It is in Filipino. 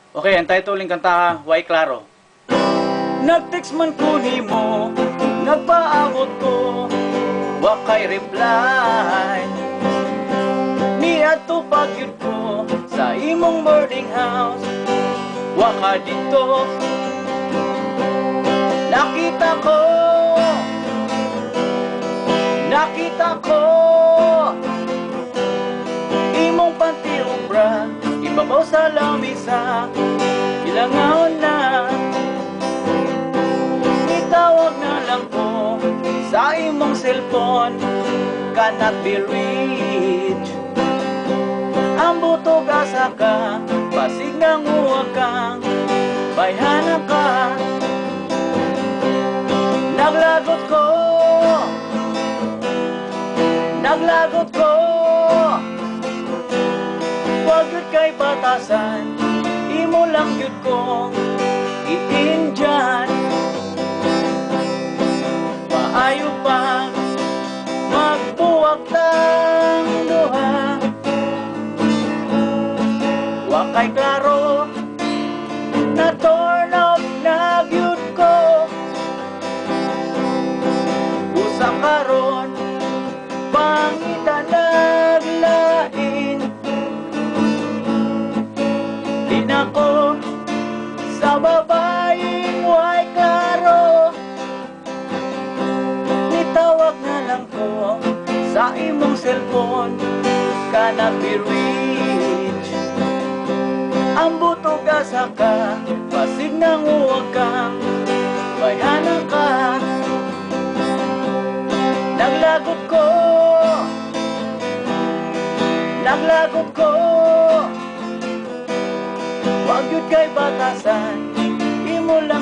Okay, ang title ng kanta, Why Claro. Nag-text man ko ni mo, nagpaabot ko, wa kay reply. Ni ato pagyud ko sa imong boarding house, wa ka dito. Nakita ko imong panty ubra, ibabaw sa lamisa, ilangaon na. Itawag na lang ko sa imong cellphone, cannot be reached. Ang butog asa ka, pasig nang uwag kang bayhanan ka. Naglagot ko, wag yun kay batasan, imo lang yun kong iindiyan. Maayo pa magbuwag ng duha, wa kay klaro, na turn off na gyud ko. Usa karon pangita naglain, di na ko sa babaeng way klaro. Nitawag na lang ko sa imong cellphone, cannot be reached. Ang butog asa ka, pasig nang uwag kang bayhanan ka. Naglagot ko, wag yun kay batasan, imo lang